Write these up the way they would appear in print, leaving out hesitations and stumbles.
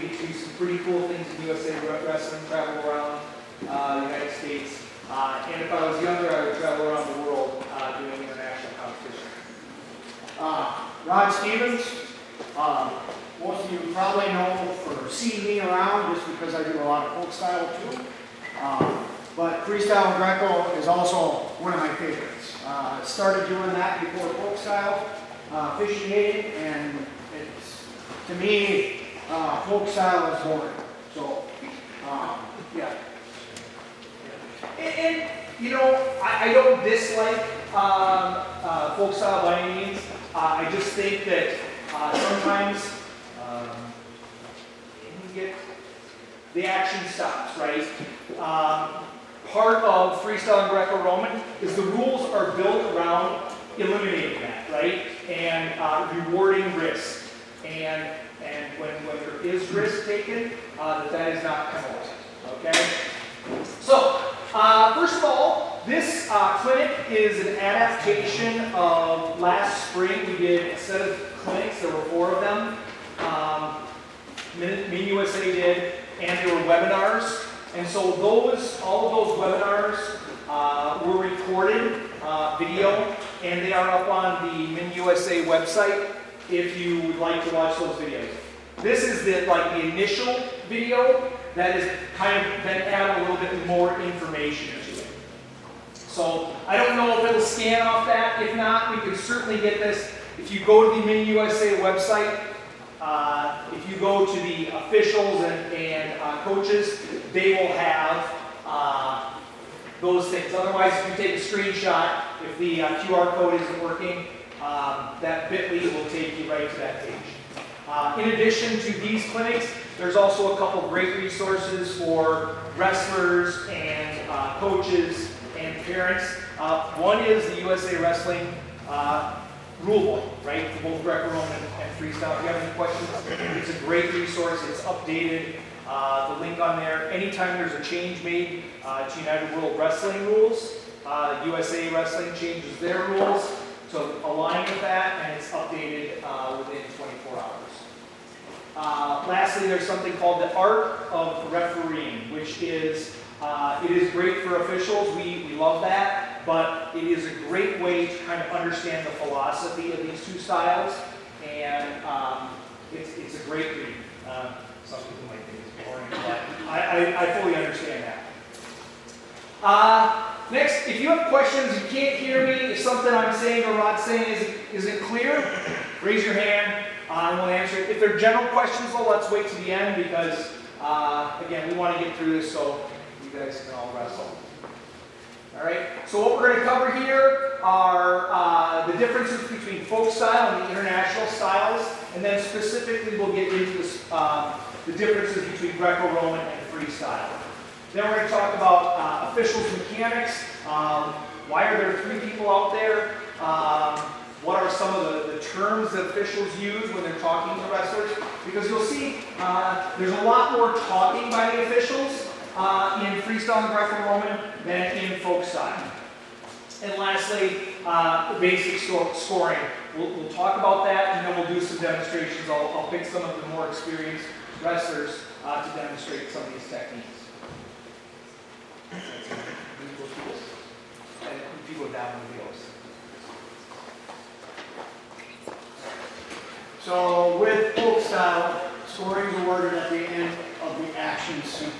we get to do some pretty cool things in USA Wrestling, travel around the United States. And if I was younger, I would travel around the world doing international competition. Rod Stevens, most of you probably know for seeing me around just because I do a lot of folk style too. But Freestyle Greco is also one of my favorites. Started doing that before folk style, officiating, and it's, to me, folk style is boring. So, yeah. And you know, I don't dislike folk style by any means. I just think that sometimes you get the action stops, right? Part of freestyle and Greco-Roman is the rules are built around eliminating that, right? And rewarding risk. And when there is risk taken, that is not penalized, okay? So, first of all, this clinic is an adaptation of last spring. We did a set of clinics, there were 4 of them. Min USA did, and there were webinars. And so all of those webinars were recorded video, and they are up on the Min USA website if you would like to watch those videos. This is the initial video that is kind of then add a little bit more information to it. So I don't know if it'll scan off that. If not, we can certainly get this. If you go to the Min USA website, if you go to the officials and coaches, they will have those things. Otherwise, if you take a screenshot, if the QR code isn't working, that bit.ly will take you right to that page. In addition to these clinics, there's also a couple great resources for wrestlers and coaches and parents. One is the USA Wrestling rulebook, right, for both Greco-Roman and freestyle. If you have any questions, it's a great resource. It's updated. The link on there. Anytime there's a change made to United World Wrestling rules, USA Wrestling changes their rules to align with that, and it's updated within 24 hours. Lastly, there's something called the Art of Refereeing, which is it is great for officials. We love that, but it is a great way to kind of understand the philosophy of these two styles, and it's a great read. Some people might think it's boring, but I fully understand that. Next, if you have questions, you can't hear me, if something I'm saying or Rod's saying isn't clear, raise your hand and we'll answer it. If they're general questions, though, let's wait to the end because, again, we want to get through this so you guys can all wrestle. All right, so what we're going to cover here are the differences between folk style and the international styles, and then specifically we'll get into this, the differences between Greco-Roman and freestyle. Then we're going to talk about officials' mechanics. Why are there 3 people out there? What are some of the terms that officials use when they're talking to wrestlers? Because you'll see there's a lot more talking by the officials in freestyle and Greco-Roman than in folk style. And lastly, the basic scoring. We'll talk about that, and then we'll do some demonstrations. I'll pick some of the more experienced wrestlers to demonstrate some of these techniques. And if you go down the wheels. So with folk style, scoring is awarded at the end of the action sequence.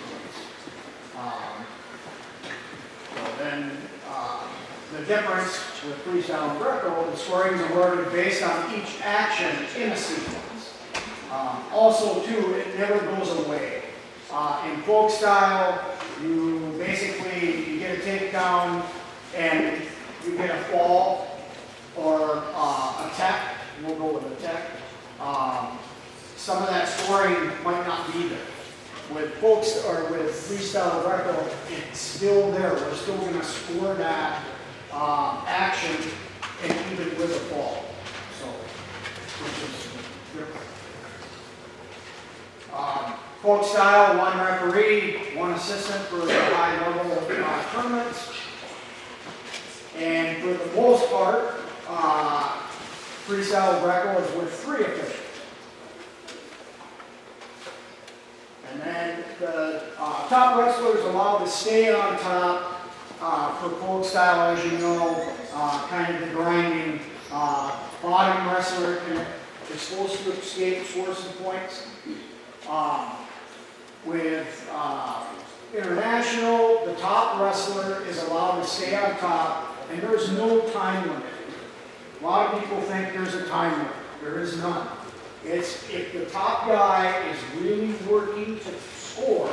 So then the difference with freestyle and Greco, the scoring is awarded based on each action in the sequence. Also, too, it never goes away. In folk style, you basically get a takedown and you get a fall or a tech. We'll go with a tech. Some of that scoring might not be there. With folks or with freestyle Greco, it's still there. We're still going to score that action and even with a fall. So, which is different. Folk style, 1 referee, 1 assistant for the high level tournaments. And for the most part, freestyle Greco is with 3 officials. the top wrestler is allowed to stay on top for folk style, as you know, kind of the grinding. Bottom wrestler is supposed to escape, score some points. With international, the top wrestler is allowed to stay on top, and there's no time limit. A lot of people think there's a time limit. There is none. It's if the top guy is really working to score,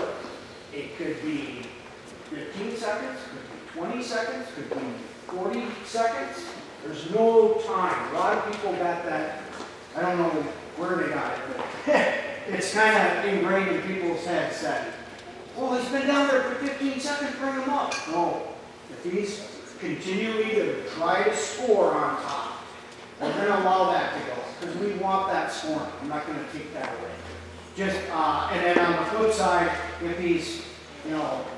it could be 15 seconds, could be 20 seconds, could be 40 seconds. There's no time. A lot of people got that. I don't know where they got it, but it's kind of ingrained in people's heads that, well, he's been down there for 15 seconds, bring him up. No. If he's continually to try to score on top, we're going to allow that to go because we want that scoring. I'm not going to take that away. Just and then on the flip side, if he's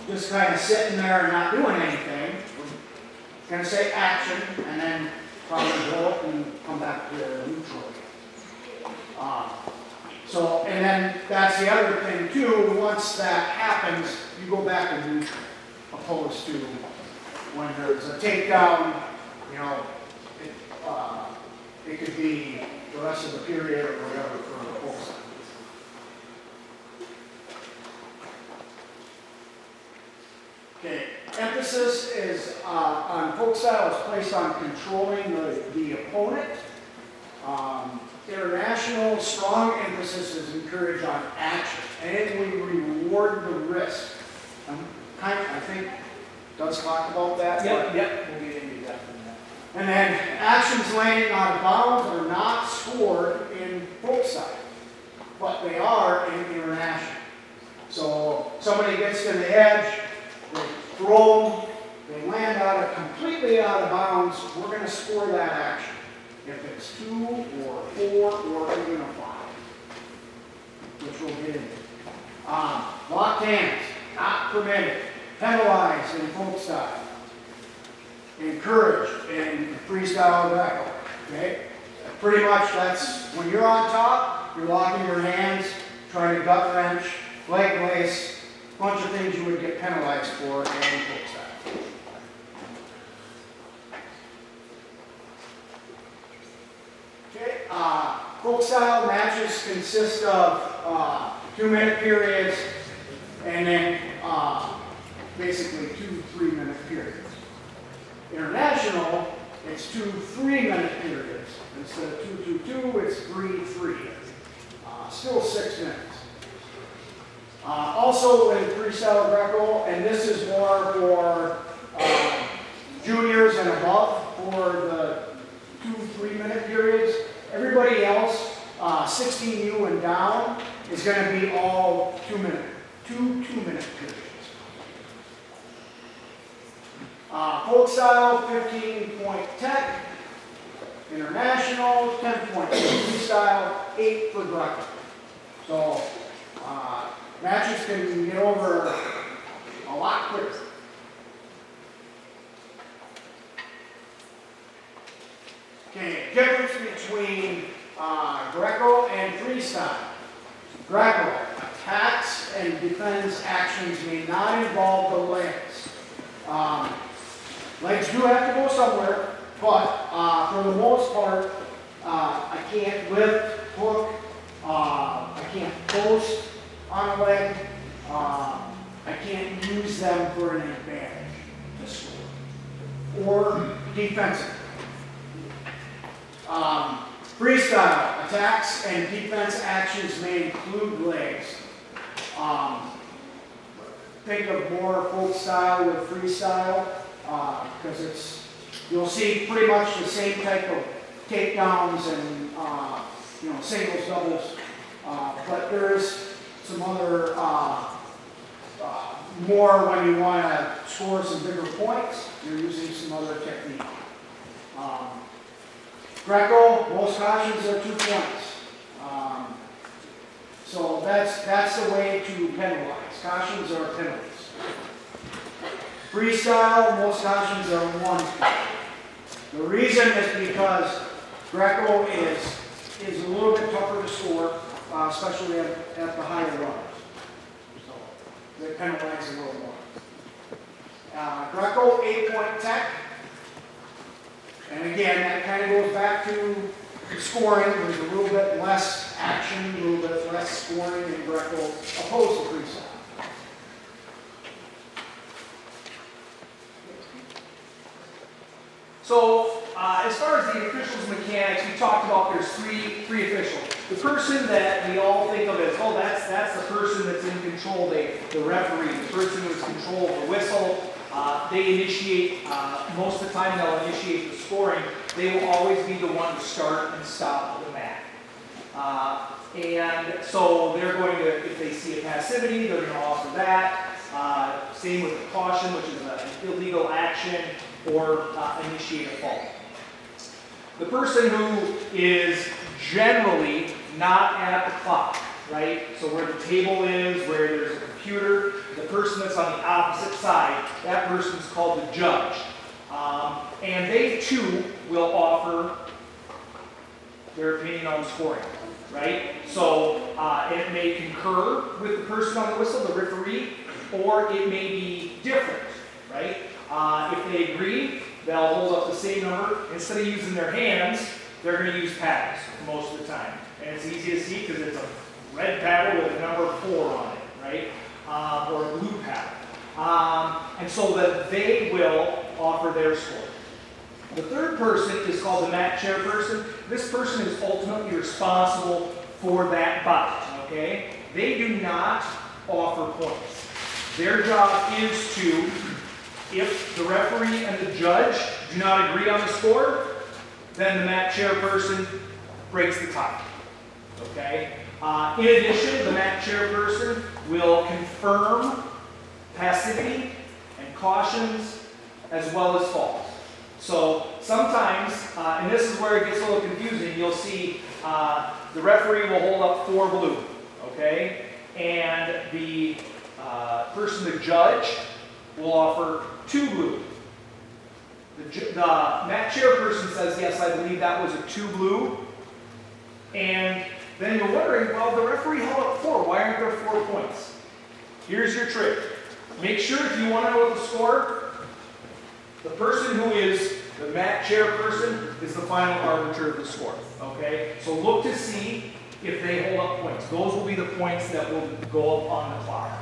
just kind of sitting there and not doing anything, we're going to say action and then probably go up and come back to neutral. So, and then that's the other thing too, once that happens, you go back to neutral, opposed to when there's a takedown, it could be the rest of the period or whatever for the whole side. Okay, emphasis is on folk style is placed on controlling the opponent. International, strong emphasis is encouraged on action, and we reward the risk. I think does talk about that. Yep, we'll get into that in that. And then actions landing out of bounds are not scored in folk style, but they are in international. So somebody gets to the edge, they throw them, they land completely out of bounds, we're going to score that action. If it's 2 or 4 or even a 5, which we'll get into. Locked hands, not permitted. Penalized in folk style. Encouraged in freestyle Greco. Okay? Pretty much that's when you're on top, you're locking your hands, trying to gut wrench, leg lace, a bunch of things you would get penalized for in folk style. Okay, folk style matches consist of 2-minute periods and then basically 2 3-minute periods. International, it's 2 3-minute periods. Instead of 2 2 2, it's 3 3. Still 6 minutes. Also in Freestyle Greco, and this is more for juniors and above for the 2 3-minute periods. Everybody else, 16U and down, is going to be all 2-minute, 2 2-minute periods. Folk style, 15-point tech. International, 10-point. Freestyle, 8 for Greco. So matches can get over a lot quicker. Okay, difference between Greco and freestyle. Greco, attacks and defense actions may not involve the legs. Legs do have to go somewhere, but for the most part, I can't lift, hook, I can't post on a leg, I can't use them for an advantage to score, or defensive. Freestyle, attacks and defense actions may include legs. Think of more folk style with freestyle, because you'll see pretty much the same type of takedowns and singles, doubles, but there's some other more when you want to score some bigger points. You're using some other technique. Greco, most cautions are 2 points. So that's the way to penalize. Cautions are penalties. Freestyle, most cautions are 1 point. The reason is because Greco is a little bit tougher to score, especially at the higher runs. So that penalize a little more. Greco, 8-point tech. And again, that kind of goes back to the scoring. There's a little bit less action, a little bit less scoring in Greco opposed to freestyle. So, as far as the officials' mechanics, we talked about there's three officials. The person that we all think of as, oh, that's the person that's in control, the referee, the person who's control of the whistle. They initiate, most of the time they'll initiate the scoring. They will always be the one to start and stop the match. And so they're going to, if they see a passivity, they're going to offer that. Same with the caution, which is an illegal action, or initiate a fault. The person who is generally not at the clock, right? So where the table is, where there's a computer, the person that's on the opposite side, that person is called the judge. And they too will offer their opinion on scoring, right? So it may concur with the person on the whistle, the referee, or it may be different, right? If they agree, they'll hold up the same number. Instead of using their hands, they're going to use paddles most of the time. And it's easy to see because it's a red paddle with a number 4 on it, right? Or a blue paddle. And so that they will offer their score. The third person is called the mat chairperson. This person is ultimately responsible for that bout, okay? They do not offer points. Their job is to, if the referee and the judge do not agree on the score, then the mat chairperson breaks the tie, okay? In addition, the mat chairperson will confirm passivity and cautions as well as faults. So sometimes, and this is where it gets a little confusing, you'll see the referee will hold up 4 blue, okay? And the person, the judge, will offer 2 blue. The mat chairperson says, yes, I believe that was a 2 blue. And then you're wondering, well, the referee held up 4. Why aren't there 4 points? Here's your trick. Make sure if you want to know the score, the person who is the mat chairperson is the final arbiter of the score. Okay? So look to see if they hold up points. Those will be the points that will go up on the clock.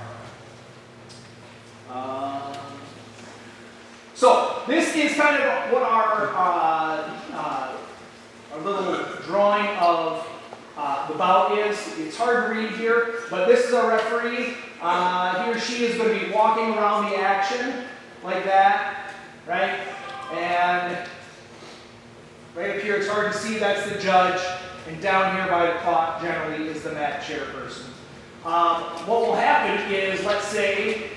So this is kind of what our little drawing of the bout is. It's hard to read here, but this is our referee. He or she is going to be walking around the action like that, right? And right up here, it's hard to see, that's the judge. And down here by the clock, generally, is the mat chairperson. What will happen is, let's say,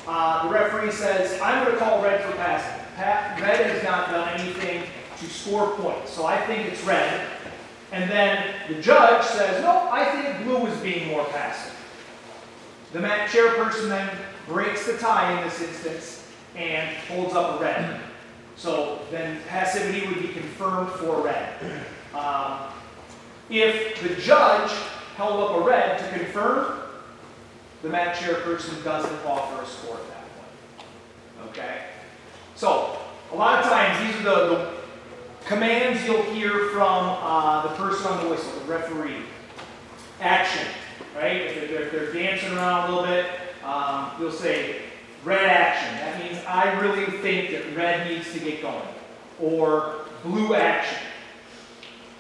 the referee says, I'm going to call red for passing. Red has not done anything to score points, so I think it's red. And then the judge says, no, I think blue is being more passive. The mat chairperson then breaks the tie in this instance and holds up a red. So then passivity would be confirmed for red. If the judge held up a red to confirm, the mat chairperson doesn't offer a score at that point. Okay? So, a lot of times these are the commands you'll hear from the person on the whistle, the referee. Action, right? If they're dancing around a little bit, you'll say, red action. That means I really think that red needs to get going. Or blue action.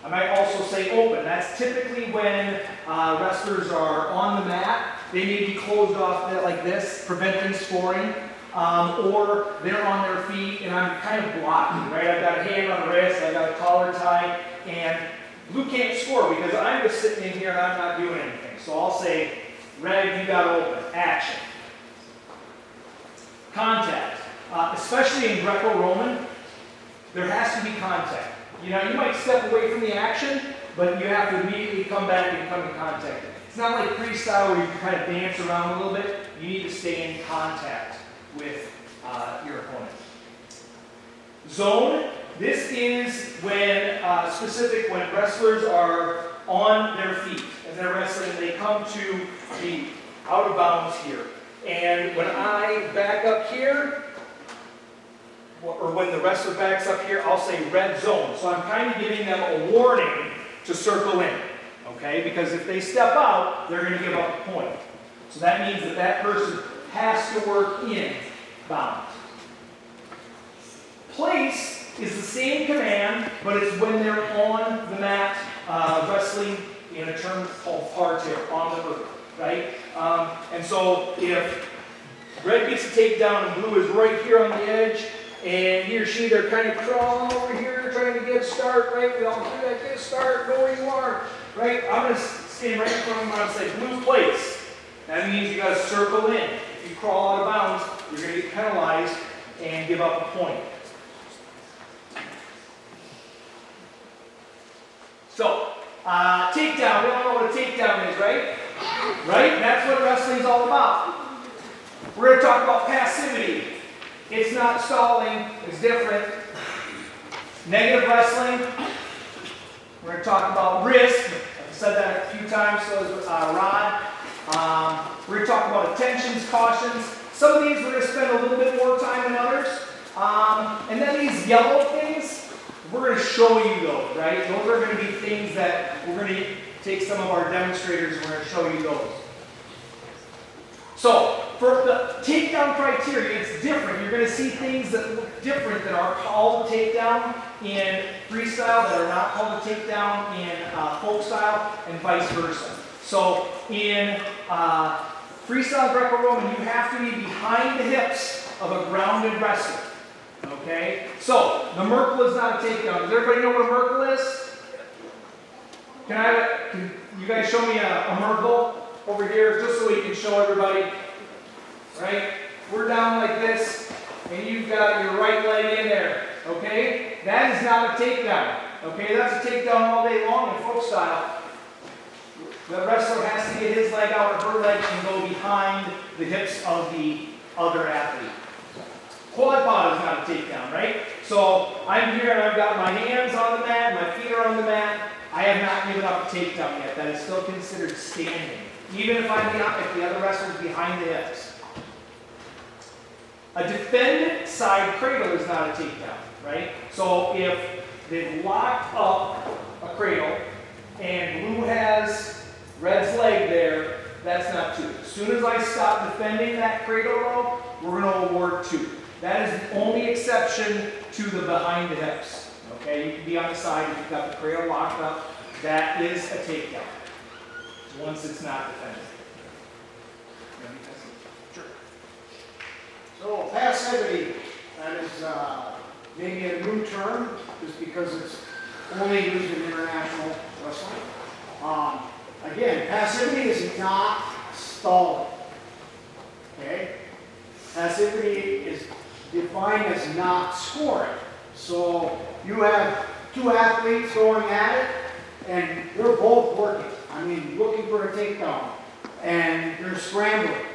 I might also say open. That's typically when wrestlers are on the mat. They may be closed off like this, preventing scoring. Or they're on their feet and I'm kind of blocking, right? I've got a hand on the wrist, I've got a collar tie, and blue can't score because I'm just sitting in here and I'm not doing anything. So I'll say, red, you got to open. Action. Contact. Especially in Greco-Roman, there has to be contact. You know, you might step away from the action, but you have to immediately come back and come in contact. It's not like freestyle where you can kind of dance around a little bit. You need to stay in contact with your opponent. Zone. This is when when wrestlers are on their feet as they're wrestling and they come to the out of bounds here. And when I back up here, or when the wrestler backs up here, I'll say red zone. So I'm kind of giving them a warning to circle in, okay? Because if they step out, they're going to give up a point. So that means that that person has to work in bounds. Place is the same command, but it's when they're on the mat wrestling in a term called parterre, on the earth, right? And so if red gets a takedown and blue is right here on the edge, and he or she, they're kind of crawling over here, trying to get a start, right? We all do that, get a start, go where you are, right? I'm going to stand right in front of them and say, blue place. That means you got to circle in. If you crawl out of bounds, you're going to get penalized and give up a point. So, takedown. We all know what a takedown is, right? Right? That's what wrestling's all about. We're going to talk about passivity. It's not stalling. It's different. Negative wrestling. We're going to talk about risk. I've said that a few times, so is Rod. We're going to talk about attentions, cautions. Some of these we're going to spend a little bit more time than others. And then these yellow things, we're going to show you those, right? Those are going to be things that we're going to take some of our demonstrators and we're going to show you those. So, for the takedown criteria, it's different. You're going to see things that look different that are called a takedown in freestyle that are not called a takedown in folk style, and vice versa. So, in freestyle Greco-Roman, you have to be behind the hips of a grounded wrestler. Okay? So, the Merkle is not a takedown. Does everybody know what a Merkle is? Can you guys show me a Merkle over here, just so we can show everybody? Right? We're down like this, and you've got your right leg in there. Okay? That is not a takedown. Okay? That's a takedown all day long in folk style. The wrestler has to get his leg out or her leg and go behind the hips of the other athlete. Quad pod is not a takedown, right? So I'm here and I've got my hands on the mat, my feet are on the mat. I have not given up a takedown yet. That is still considered standing, even if the other wrestler is behind the hips. A defended side cradle is not a takedown, right? So if they've locked up a cradle and blue has red's leg there, that's not two. As soon as I stop defending that cradle row, we're going to award two. That is the only exception to the behind the hips. Okay, you can be on the side if you've got the cradle locked up. That is a takedown once it's not defended. Sure. So passivity, that is maybe a new term, just because it's only used in international wrestling. Again, passivity is not stalling. Okay? Passivity is defined as not scoring. So you have two athletes going at it, and they're both working. I mean, looking for a takedown, and they're scrambling.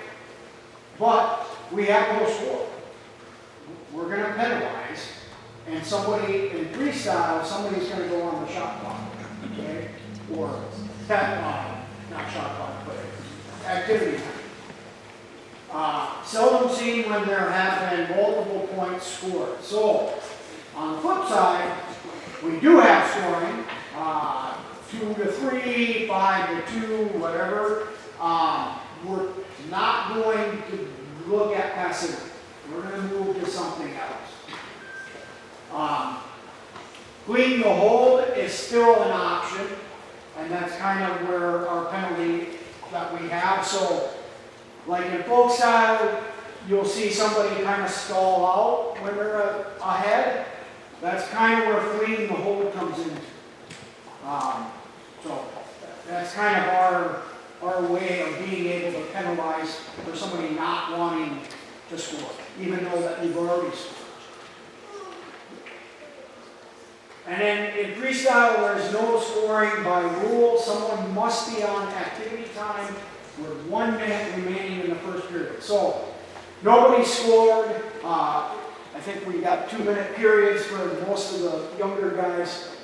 But we have no score. We're going to penalize, and somebody in freestyle, somebody's going to go on the shot clock, okay? Or not shot clock, but activity time. Seldom seen when there have been multiple points scored. So, on the flip side, we do have scoring, 2 to 3, 5 to 2, whatever. We're not going to look at passivity. We're going to move to something else. Fleeing the hold is still an option, and that's kind of where our penalty that we have. So, like in folk style, you'll see somebody kind of stall out when they're ahead. That's kind of where fleeing the hold comes in. So that's kind of our way of being able to penalize for somebody not wanting to score, even though that you've already scored. And then in freestyle, there's no scoring by rule. Someone must be on activity time with 1 minute remaining in the first period. So nobody scored. I think we got 2-minute periods for most of the younger guys.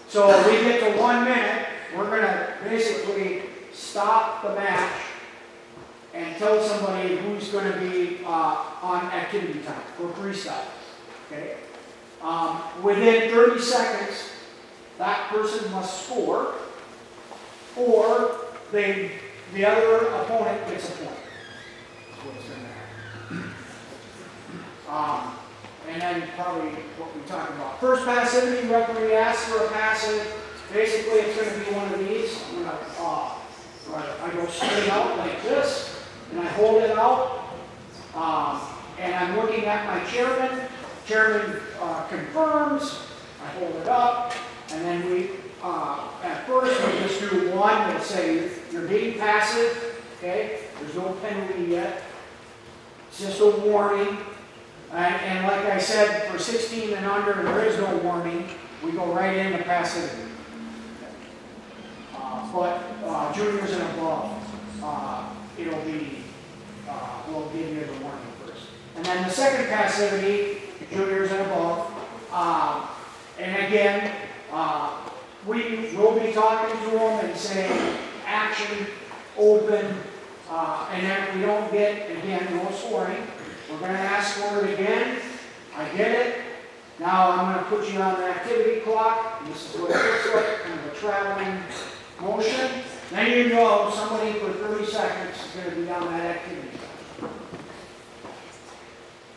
So we get to 1 minute. We're going to basically stop the match and tell somebody who's going to be on activity time for freestyle. Okay? Within 30 seconds, that person must score, or the other opponent gets a point. That's what's going to happen. And then probably what we talked about. First passivity, referee asks for a passive. Basically, it's going to be one of these. I go straight out like this, and I hold it out, and I'm looking at my chairman. Chairman confirms. I hold it up, and then at first we just do one. We'll say you're being passive. Okay, there's no penalty yet. It's just a warning. And like I said, for 16 and under, there is no warning. We go right into passivity. But juniors and above, it'll be, we'll give you the warning first. And then the second passivity, juniors and above. And again, we will be talking to them and saying, action, open, and then if we don't get, again, no scoring, we're going to ask for it again. I get it. Now I'm going to put you on the activity clock. This is what it looks like, kind of a traveling motion. Then you know somebody for 30 seconds is going to be on that activity.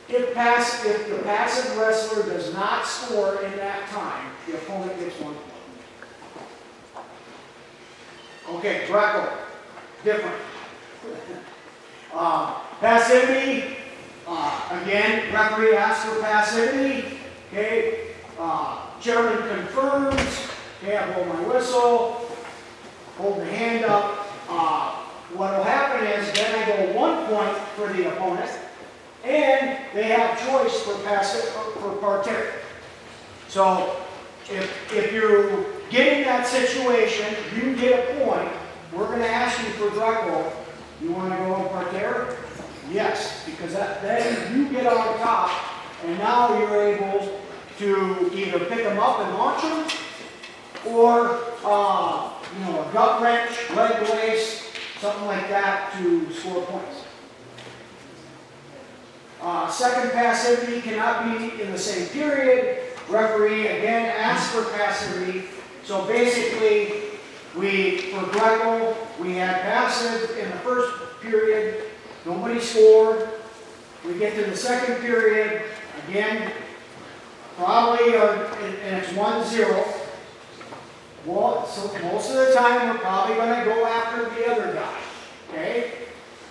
If the passive wrestler does not score in that time, the opponent gets 1 point. Okay, Greco, different. Passivity, again, referee asks for passivity. Okay, chairman confirms. Okay, I blow my whistle, hold the hand up. What will happen is then I go 1 point for the opponent, and they have choice for passive for parterre. So if you get in that situation, you get a point. We're going to ask you for Greco. You want to go on parterre? Yes, because then you get on top, and now you're able to either pick them up and launch them, or a gut wrench, leg lace, something like that to score points. Second passivity cannot be in the same period. Referee again asks for passivity. So basically, for Greco, we had passive in the first period. Nobody scored. We get to the second period. Again, probably, and it's 1-0. Well, so most of the time, we're probably going to go after the other guy. Okay?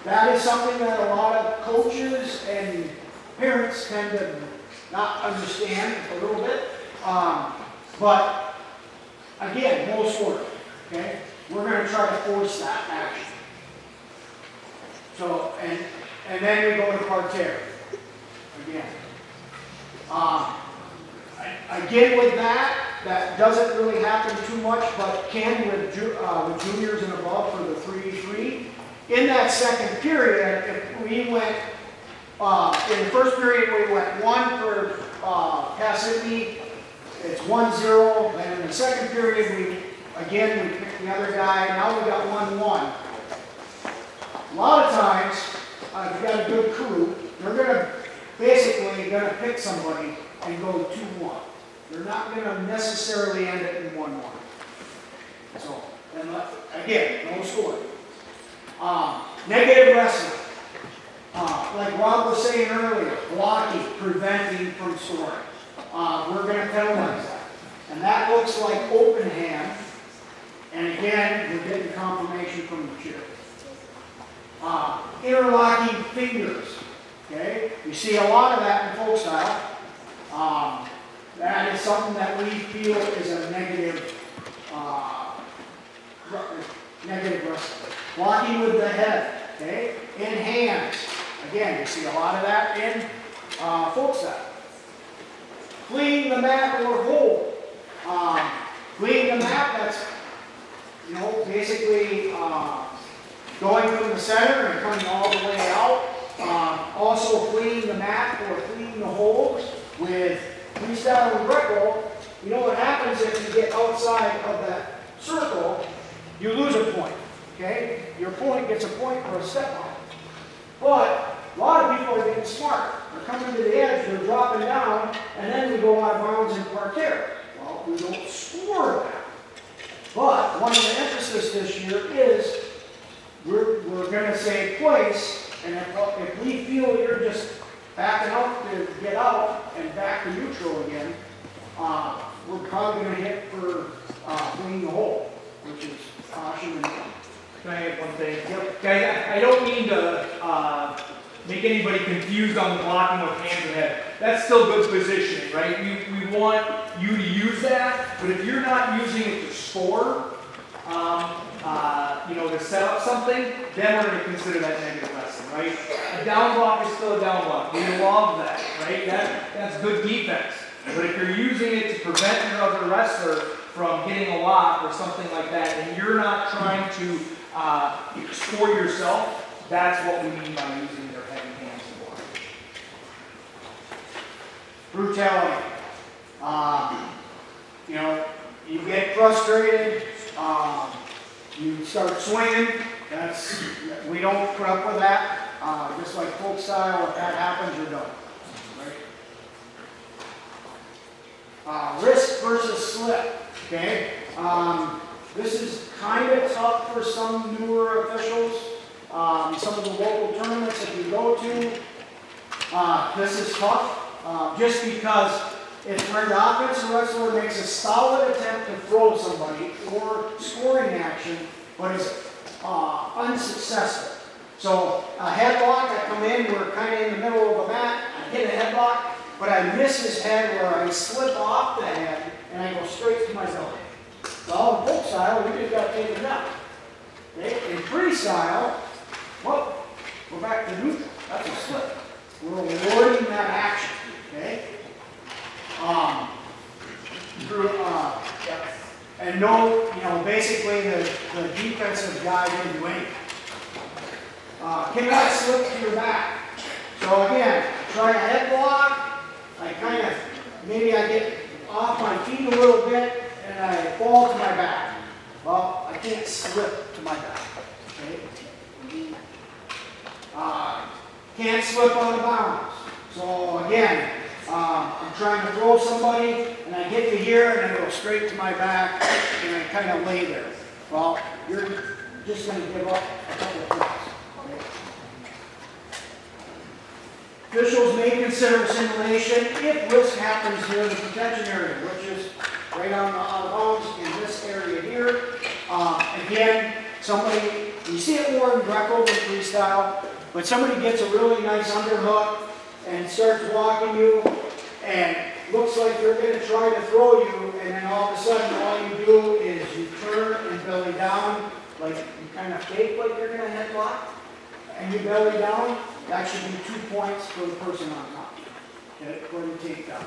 That is something that a lot of coaches and parents tend to not understand a little bit. But again, no scoring. Okay? We're going to try to force that action. So, and then we go to parterre. Again. Again with that doesn't really happen too much, but can with juniors and above for the 3-3. In that second period, if we went, in the first period we went 1 for passivity, it's 1-0. Then in the second period, we pick the other guy. Now we got 1-1. A lot of times, if you've got a good crew, they're basically going to pick somebody and go 2-1. They're not going to necessarily end it in 1-1. So, again, no scoring. Negative wrestling. Like Rob was saying earlier, blocking, preventing from scoring. We're going to penalize that. And that looks like open hand. And again, we're getting confirmation from the chair. Interlocking fingers. Okay? You see a lot of that in folk style. That is something that we feel is a negative wrestling. Blocking with the head. Okay? In hands. Again, you see a lot of that in folk style. Fleeing the mat or hold. Fleeing the mat, that's basically going from the center and coming all the way out. Also fleeing the mat or fleeing the holds with Freestyle and Greco. You know what happens if you get outside of that circle, you lose a point. Okay? Your opponent gets a point for a step out. But a lot of people are getting smart. They're coming to the edge, they're dropping down, and then we go out of bounds and parterre. Well, we don't score that. But one of the emphasis this year is we're going to say place, and if we feel you're just backing up to get out and back to neutral again, we're probably going to hit for cleaning the hole, which is caution and Can I add one thing? Yep. Guys, I don't mean to make anybody confused on the blocking of hands and head. That's still good positioning, right? We want you to use that, but if you're not using it to score, to set up something, then we're going to consider that negative wrestling, right? A down block is still a down block. We love that, right? That's good defense. But if you're using it to prevent your other wrestler from getting a lock or something like that, and you're not trying to score yourself, that's what we mean by using their head and hands to block. brutality. You get frustrated, you start swinging. We don't put up with that. Just like folk style, if that happens, you're done. Right? Risk versus slip. Okay. This is kind of tough for some newer officials. Some of the local tournaments that we go to, this is tough. Just because it's where the offensive wrestler makes a solid attempt to throw somebody or scoring action, but is unsuccessful. So a headlock, I come in, we're kind of in the middle of a mat, I hit a headlock, but I miss his head where I slip off the head and I go straight to my belly. Well, in folk style, we just got to take it down. Okay? In freestyle, well, we're back to neutral. That's a slip. We're awarding that action. Okay? And no, basically the defensive guy didn't do anything. Cannot slip to your back. So again, try a headlock. Maybe I get off my feet a little bit and I fall to my back. Well, I can't slip to my back. Okay? Can't slip on the bounds. So again, I'm trying to throw somebody and I get to here and I go straight to my back and I kind of lay there. Well, you're just going to give up a couple of points. Officials may consider simulation if risk happens here in the contention area, which is right on the out of bounds in this area here. Again, you see it more in Greco than freestyle, but somebody gets a really nice underhook and starts walking you and looks like they're going to try to throw you, and then all of a sudden all you do is you turn and belly down, like you kind of fake like you're going to headlock, and you belly down. That should be 2 points for the person on top. Okay, for the takedown.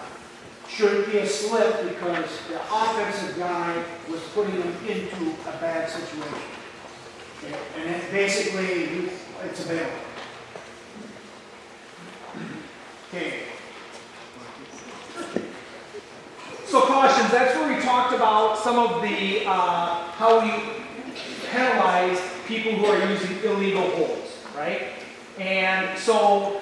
Shouldn't be a slip because the offensive guy was putting him into a bad situation. Okay, and then basically it's available. Okay. So cautions, that's where we talked about some of the, how we penalize people who are using illegal holds, right? And so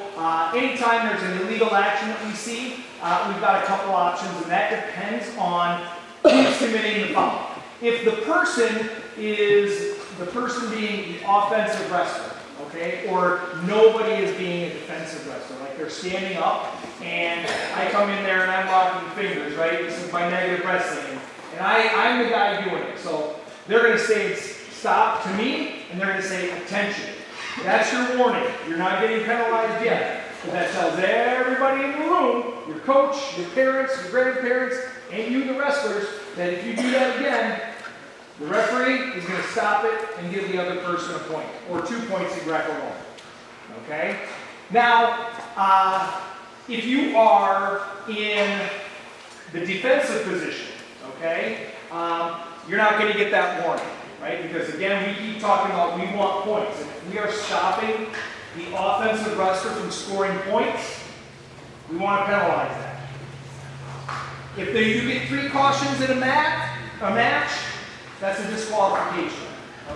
anytime there's an illegal action that we see, we've got a couple options, and that depends on who's committing the foul. If the person is the person being the offensive wrestler, okay, or nobody is being a defensive wrestler, like they're standing up, and I come in there and I'm locking fingers, right? This is my negative wrestling, and I'm the guy doing it. So they're going to say stop to me, and they're going to say attention. That's your warning. You're not getting penalized yet. But that tells everybody in the room, your coach, your parents, your grandparents, and you, the wrestlers, that if you do that again, the referee is going to stop it and give the other person a point, or 2 points in Greco-Roman. Okay? Now, if you are in the defensive position, okay, you're not going to get that warning. Right? Because again, we keep talking about we want points. And if we are stopping the offensive wrestler from scoring points, we want to penalize that. If you get 3 cautions in a match, that's a disqualification.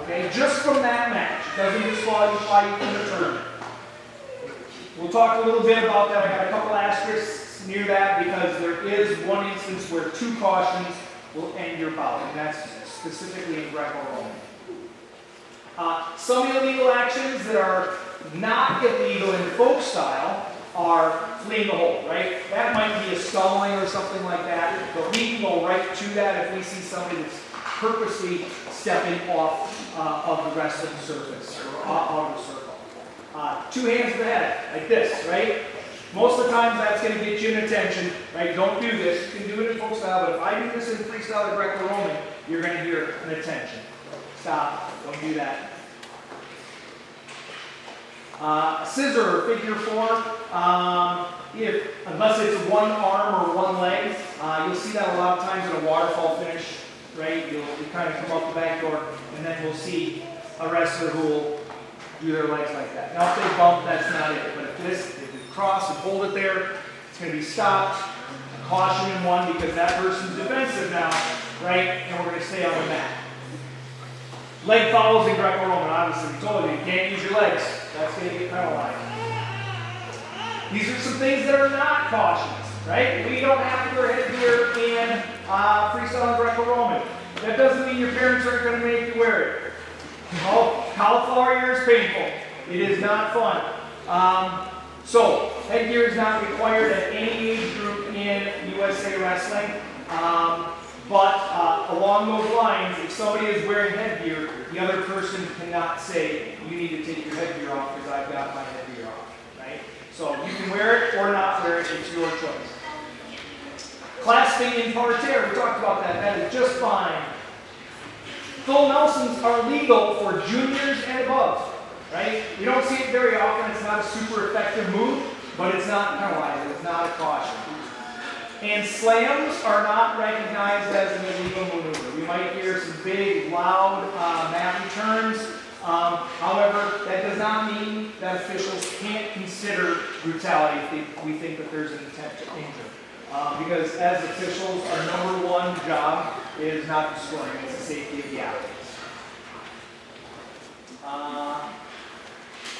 Okay? Just from that match. It doesn't disqualify you from the tournament. We'll talk a little bit about that. I got a couple asterisks near that because there is one instance where 2 cautions will end your bout, and that's specifically in Greco-Roman. Some illegal actions that are not illegal in folk style are fleeing the hold, right? That might be a stalling or something like that, but we can go right to that if we see somebody that's purposely stepping off of the wrestling surface or out of the circle. 2 hands to the head, like this, right? Most of the time that's going to get you an attention, right? Don't do this. You can do it in folk style, but if I do this in freestyle or Greco-Roman, you're going to hear an attention. Stop. Don't do that. Scissor or figure 4, unless it's one arm or one leg, you'll see that a lot of times in a waterfall finish, right? You'll kind of come up the back door, and then we'll see a wrestler who will do their legs like that. Now if they bump, that's not it. But if you cross and hold it there, it's going to be stopped. Caution in 1 because that person's defensive now, right? And we're going to stay on the mat. Leg follows in Greco-Roman, obviously. We told you, you can't use your legs. That's going to get penalized. These are some things that are not cautions, right? We don't have to wear headgear in freestyle and Greco-Roman. That doesn't mean your parents aren't going to make you wear it. Cauliflower ear is painful. It is not fun. So, headgear is not required at any age group in USA Wrestling. But along those lines, if somebody is wearing headgear, the other person cannot say, you need to take your headgear off because I've got my headgear off, right? So you can wear it or not wear it, it's your choice. Clasping in parterre, we talked about that, that is just fine. Full Nelsons are legal for juniors and above, right? We don't see it very often, it's not a super effective move, but it's not penalized, it's not a caution. And slams are not recognized as an illegal maneuver. We might hear some big, loud mat returns. However, that does not mean that officials can't consider brutality if we think that there's an intent to injure. Because as officials, our number 1 job is not the scoring, it's the safety of the athletes.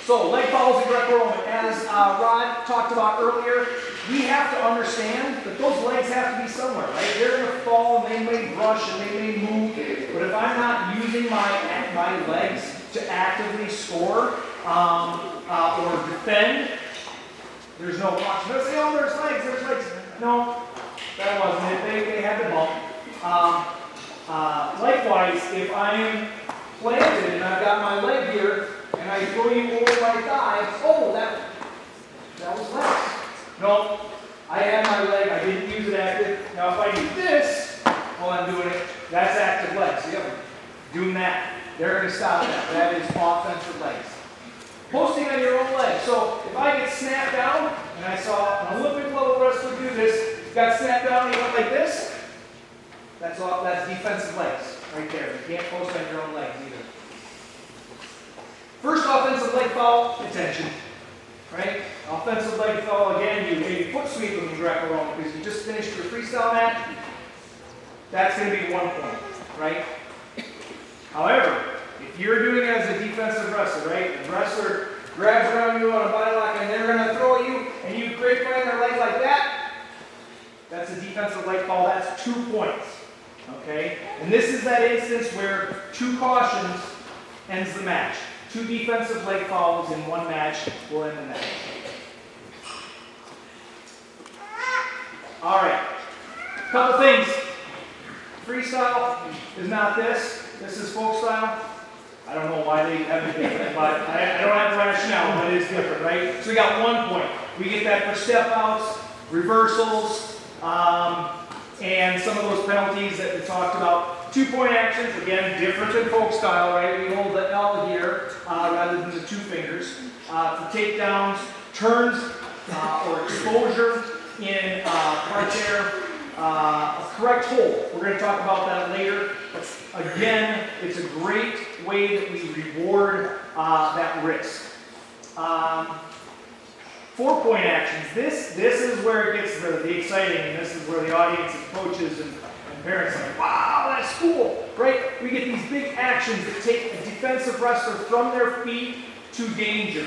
So, leg follows in Greco-Roman. As Rod talked about earlier, we have to understand that those legs have to be somewhere, right? They're going to fall, and they may brush, and they may move. But if I'm not using my legs to actively score or defend, there's no caution. They'll say, oh, there's legs. No, that wasn't it. They had the bump. Likewise, if I am planted and I've got my leg here, and I throw you over my thighs, oh, that was legs. No, I had my leg, I didn't use it active. Now if I do this while I'm doing it, that's active legs. See, I'm doing that. They're going to stop that. That is offensive legs. Posting on your own leg. So if I get snapped down, and I saw an Olympic level wrestler do this, got snapped down, he went like this, that's defensive legs right there. You can't post on your own legs either. First offensive leg foul, attention, right? Offensive leg foul, again, you maybe foot sweep in Greco-Roman because you just finished your freestyle match. That's going to be 1 point, right? However, if you're doing it as a defensive wrestler, right? The wrestler grabs around you on a body lock and they're going to throw you and you break right their leg like that, that's a defensive leg foul, that's 2 points, okay? And this is that instance where 2 cautions ends the match. 2 defensive leg fouls in 1 match will end the match. All right, couple things. Freestyle is not this. This is folk style. I don't know why they have it different, but I don't have the rationale, but it is different, right? So we got 1 point. We get that for step outs, reversals, and some of those penalties that we talked about. 2-point actions, again, different than folk style, right? We hold the L here rather than the 2 fingers. For takedowns, turns or exposure in parterre, a correct hold. We're going to talk about that later. Again, it's a great way that we reward that risk. 4-point actions. This is where it gets the exciting, and this is where the audience and coaches and parents are like, wow, that's cool, right? We get these big actions that take a defensive wrestler from their feet to danger.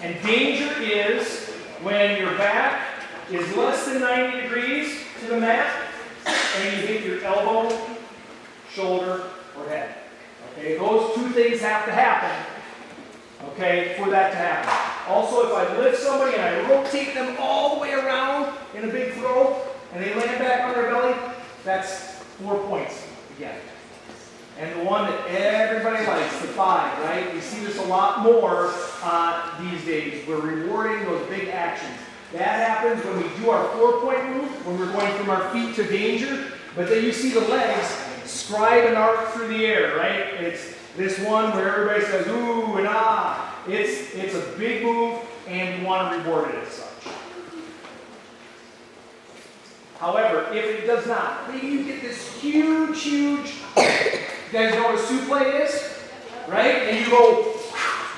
And danger is when your back is less than 90 degrees to the mat and you hit your elbow, shoulder, or head. Okay, those two things have to happen, okay, for that to happen. Also, if I lift somebody and I rotate them all the way around in a big throw and they land back on their belly, that's 4 points again. And the one that everybody likes, the 5, right? You see this a lot more these days. We're rewarding those big actions. That happens when we do our 4-point move, when we're going from our feet to danger. But then you see the legs scribe and arc through the air, right? It's this one where everybody says, ooh and ah. It's a big move, and we want to reward it as such. However, if it does not, maybe you get this huge, you guys know what a suplex is? Right? And you go,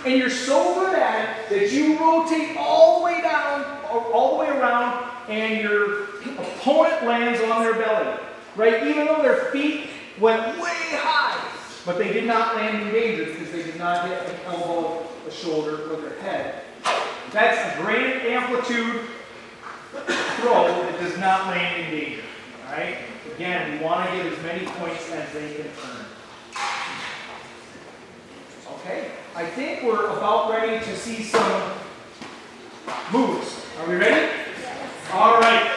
and you're so good at it that you rotate all the way down, all the way around, and your opponent lands on their belly. Right? Even though their feet went way high, but they did not land in danger because they did not hit an elbow, a shoulder, or their head. That's a great amplitude throw that does not land in danger. All right? Again, we want to get as many points as they can earn. Okay, I think we're about ready to see some moves. Are we ready? All right.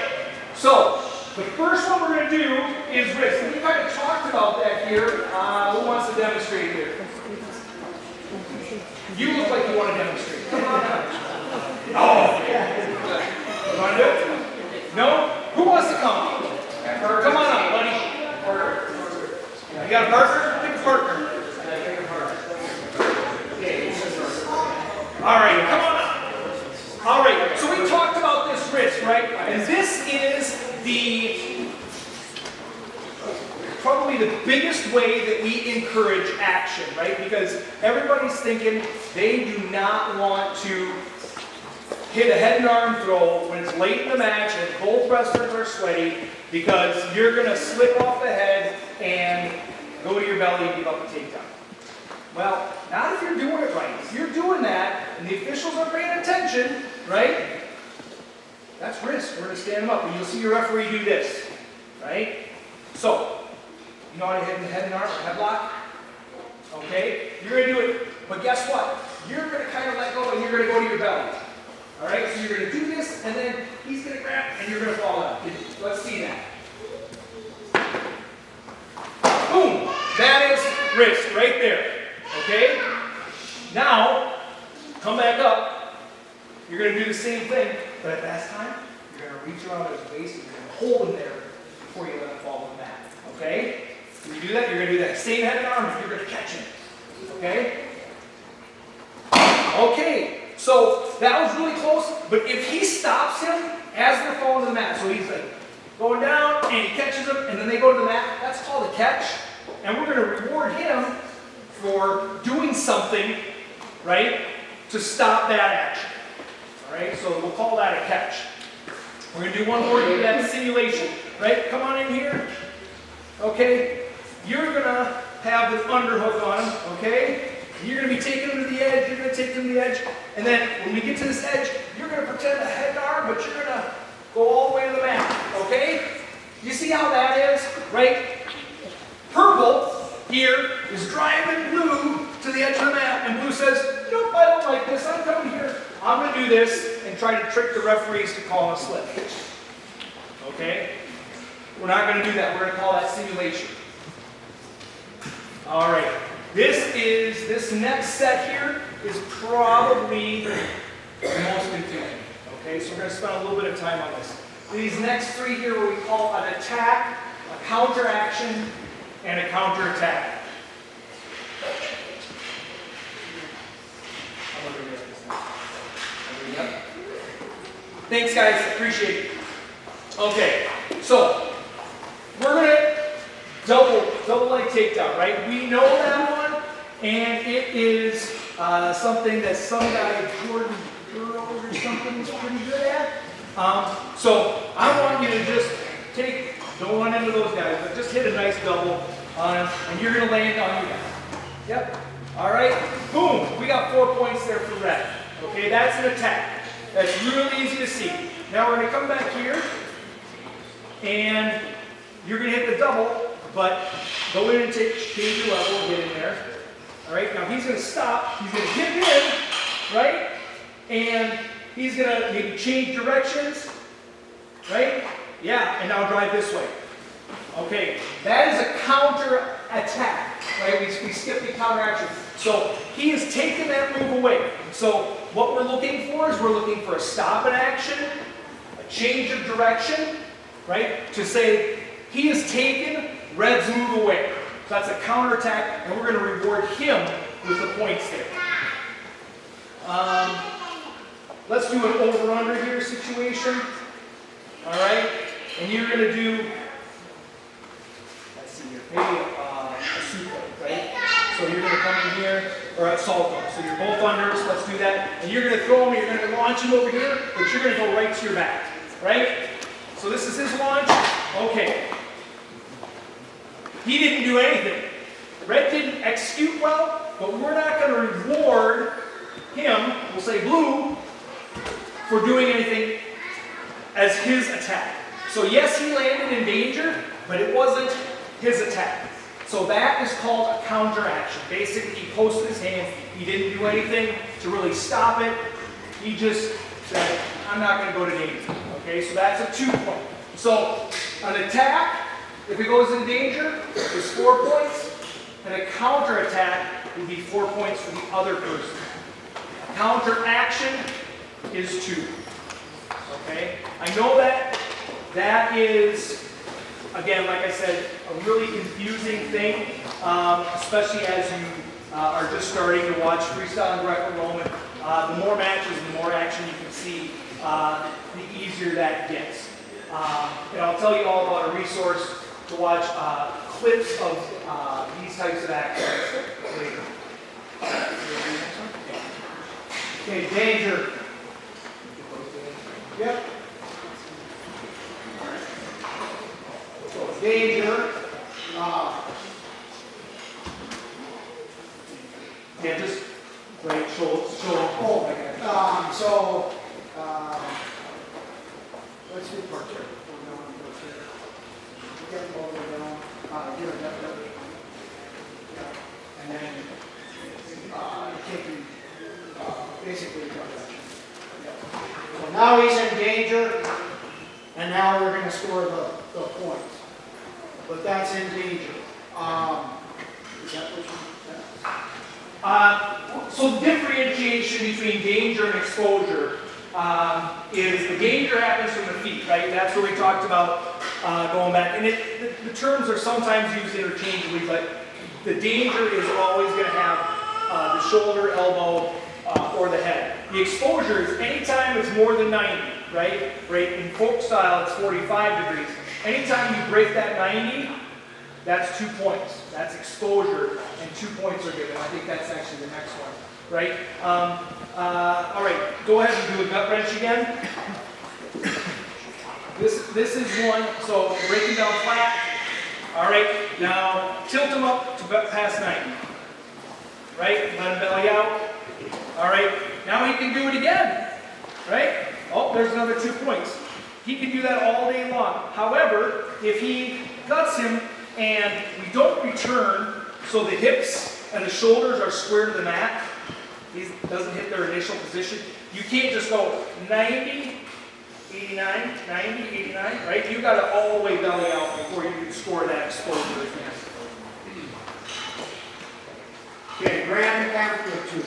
So, the first one we're going to do is wrist. And we kind of talked about that here. Who wants to demonstrate here? You look like you want to demonstrate. Come on up. Oh, yeah. You want to do it? No? Who wants to come? Come on up, buddy. You got a partner? Pick a partner. All right, come on up. All right, so we talked about this wrist, right? And this is probably the biggest way that we encourage action, right? Because everybody's thinking they do not want to hit a head and arm throw when it's late in the match and both wrestlers are sweaty because you're going to slip off the head and go to your belly and give up a takedown. Well, not if you're doing it right. If you're doing that and the officials are paying attention, right? That's risk. We're going to stand them up and you'll see your referee do this, right? So, you know how to hit the head and arm, headlock? Okay? You're going to do it. But guess what? You're going to kind of let go and you're going to go to your belly. All right? So you're going to do this and then he's going to grab and you're going to fall out. Let's see that. Boom! That is wrist right there. Okay? Now, come back up. You're going to do the same thing, but at that time, you're going to reach around his waist and you're going to hold him there before you let him fall on the mat. Okay? When you do that, you're going to do that same head and arm. You're going to catch him. Okay? Okay. So that was really close, but if he stops him as they're falling to the mat, so he's like going down and he catches him and then they go to the mat, that's called a catch. And we're going to reward him for doing something, right, to stop that action. All right, so we'll call that a catch. We're going to do one more, do that simulation, right? Come on in here. Okay, you're going to have this underhook on him, okay? You're going to be taking him to the edge, you're going to take him to the edge, and then when we get to this edge, you're going to pretend a head and arm, but you're going to go all the way to the mat, okay? You see how that is, right? Purple here is driving blue to the edge of the mat, and blue says, nope, I don't like this, I'm coming here. I'm going to do this and try to trick the referees to call a slip. Okay? We're not going to do that. We're going to call that simulation. All right. This next set here is probably the most confusing. Okay, so we're going to spend a little bit of time on this. These next three here, what we call an attack, a counter action, and a counter attack. Thanks, guys. Appreciate it. Okay, so we're going to double leg takedown, right? We know that one, and it is something that some guy, Jordan Burroughs or something, is pretty good at. So I want you to just don't run into those guys, but just hit a nice double on him, and you're going to land on your back. Yep. All right. Boom. We got 4 points there for red. Okay. Okay, that's an attack. That's really easy to see. Now we're going to come back here, and you're going to hit the double, but go in and change your level and get in there. All right, now he's going to stop. He's going to dip in, right? And he's going to maybe change directions, right? Yeah, and now drive this way. Okay, that is a counter attack, right? We skip the counter action. So he has taken that move away. So what we're looking for is we're looking for a stop in action, a change of direction, right? To say he has taken red's move away. So that's a counter attack, and we're going to reward him with the points there. Let's do an over-under here situation. All right, and you're going to do, let's see here, maybe a super, right? So you're going to come in here, or a salto. So you're both unders, let's do that. And you're going to throw him, you're going to launch him over here, but you're going to go right to your back, right? So this is his launch. Okay. He didn't do anything. Red didn't execute well, but we're not going to reward him, we'll say blue, for doing anything as his attack. So yes, he landed in danger, but it wasn't his attack. So that is called a counter action. Basically, he posted his hand. He didn't do anything to really stop it. He just said, I'm not going to go to danger. Okay, so that's a 2 point. So an attack, if it goes in danger, is 4 points. And a counter attack would be 4 points for the other person. A counter action is 2. Okay, I know that is, again, like I said, a really confusing thing, especially as you are just starting to watch Freestyle Greco-Roman. The more matches, the more action you can see, the easier that gets. And I'll tell you all about a resource to watch clips of these types of actions later. Okay, danger. Yep. So danger. Yeah, just right, show. Oh, let's do part two. Get them all the way down. Here, and then taking basically direction. So now he's in danger, and now we're going to score the points. But that's in danger. Is that what you said? So the differentiation between danger and exposure is the danger happens from the feet, right? That's where we talked about going back. And the terms are sometimes used interchangeably, but the danger is always going to have the shoulder, elbow, or the head. The exposure is anytime it's more than 90, right? Right? In folk style, it's 45 degrees. Anytime you break that 90, that's 2 points. That's exposure, and 2 points are given. I think that's actually the next one, right? All right, go ahead and do a gut wrench again. This is one, so breaking down flat. All right, now tilt him up to past 90. Right, let him belly out. All right, now he can do it again. Right? Oh, there's another 2 points. He can do that all day long. However, if he guts him and we don't return, so the hips and the shoulders are square to the mat, he doesn't hit their initial position, you can't just go 90, 89, 90, 89, right? You've got to all the way belly out before you can score that exposure again. Okay, grand amplitude.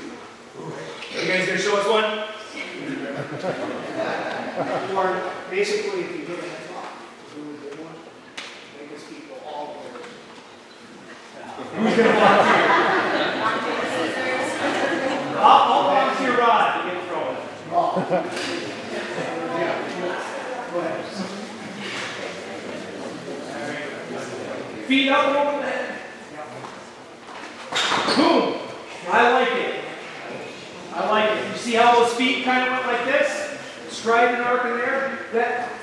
You guys gonna show us one? Or basically, if you get a headlock, do a good one, make us keep go all the way. Who's gonna volunteer? I'll volunteer Rod to get thrown. Oh. Yeah, go ahead. Feet up over the head. Boom! I like it. I like it. You see how those feet kind of went like this? Stride and arc in there?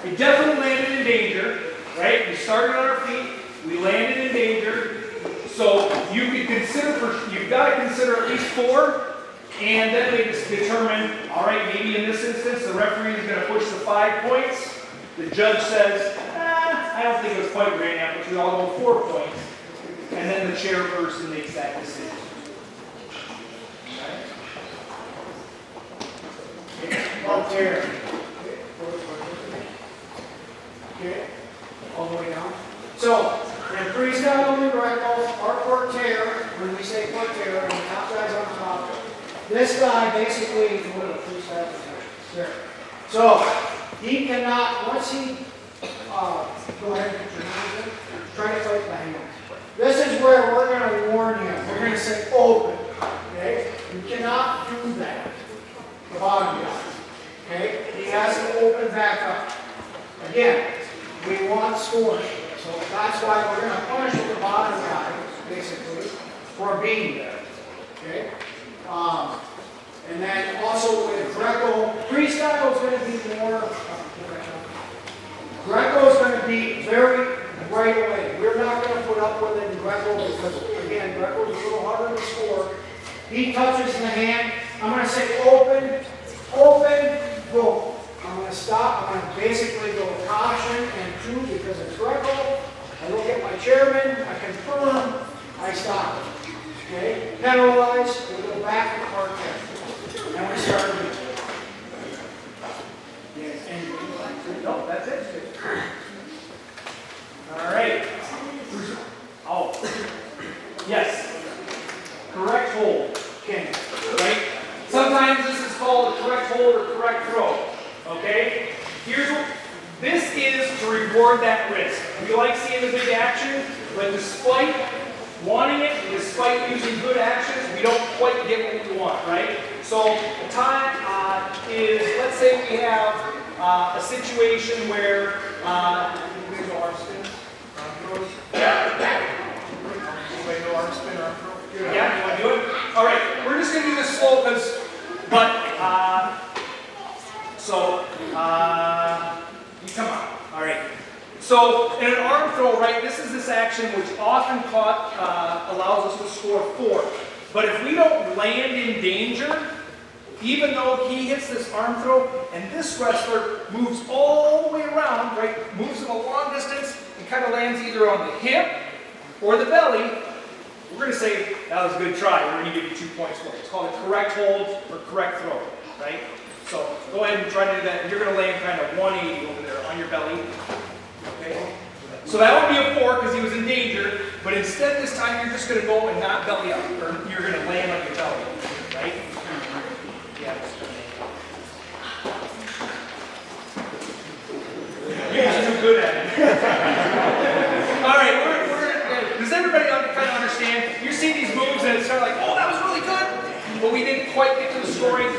It definitely landed in danger, right? We started on our feet, we landed in danger. So you could consider, you've got to consider at least 4 And then they just determine, all right, maybe in this instance, the referee is going to push the 5 points. The judge says, I don't think it was quite great enough, but we all go 4 points. And then the chairperson makes that decision. Up there. Okay, all the way down. So, in freestyle and Greco, our portier, when we say portier, and the top guy's on top, this guy basically, what a freestyle is there. So, he cannot, once he, go ahead and put your hands in, try to fight the hands. This is where we're going to warn him. We're going to say open, okay? You cannot do that, the bottom guy, okay? He has to open back up. Again, we want scoring. So that's why we're going to punish the bottom guy, basically, for being there. Okay? And then also with Greco, freestyle is going to be more, Greco is going to be very right away. We're not going to put up with it in Greco because, again, Greco is a little harder to score. He touches the hand. I'm going to say open, open, boom. I'm going to stop. I'm going to basically go caution and two because it's Greco. I look at my chairman. I confirm. I stop it. Okay? Penalize. We go back to part 10. And we start again. Yes. And No, that's it. All right. Oh. Yes. Correct hold. okay. Right? Sometimes this is called a correct hold or correct throw. Okay? Here's what this is to reward that risk. We like seeing the big action, but despite wanting it, despite using good actions, we don't quite get what we want, right? So the time is, let's say we have a situation where we go arm spin, arm throws. Anybody know arm spin, arm throw? Yeah, you want to do it? All right, we're just going to do this slow because, you come on. All right. So in an arm throw, right, this is this action which often allows us to score 4. But if we don't land in danger, even though he hits this arm throw, and this wrestler moves all the way around, right, moves him a long distance, and kind of lands either on the hip or the belly, we're going to say, that was a good try. We're going to give you 2 points for it. It's called a correct hold or correct throw, right? So go ahead and try to do that. You're going to land kind of 180 over there on your belly. Okay? So that would be a 4 because he was in danger, but instead this time you're just going to go and not belly up, or you're going to land on your belly, right? Yeah. You're just too good at it. All right, does everybody kind of understand? You see these moves and it's kind of like, oh, that was really good, but we didn't quite get to the scoring.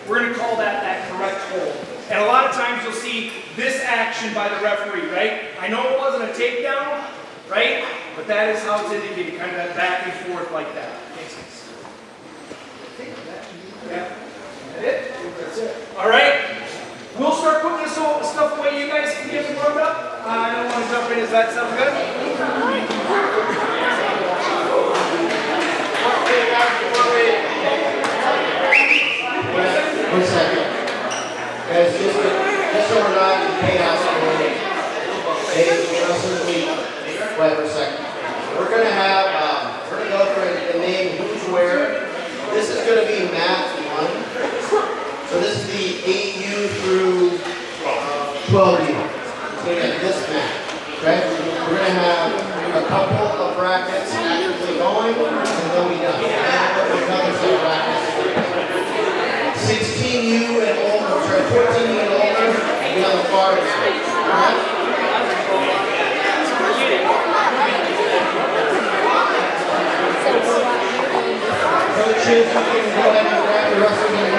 We're going to call that correct hold. And a lot of times you'll see this action by the referee, right? I know it wasn't a takedown, right? But that is how it's indicated, kind of that back and forth like that. Makes sense. Yeah. That it? That's it. All right. We'll start putting this stuff away. You guys can get warmed up. I don't want to jump in. Does that sound good? One second. Guys, just so we're not in chaos, wait for a second. We're going to have, we're going to go for the name who's where. This is going to be mat 1. So this is the 8U through 12U. So we have this mat. Okay? We're going to have a couple of brackets actively going, and then we done. And we'll cover some brackets. 16U and older, sorry, 14U and older, and be on the far side. Alright? Coaches, you can go ahead and grab the wrestling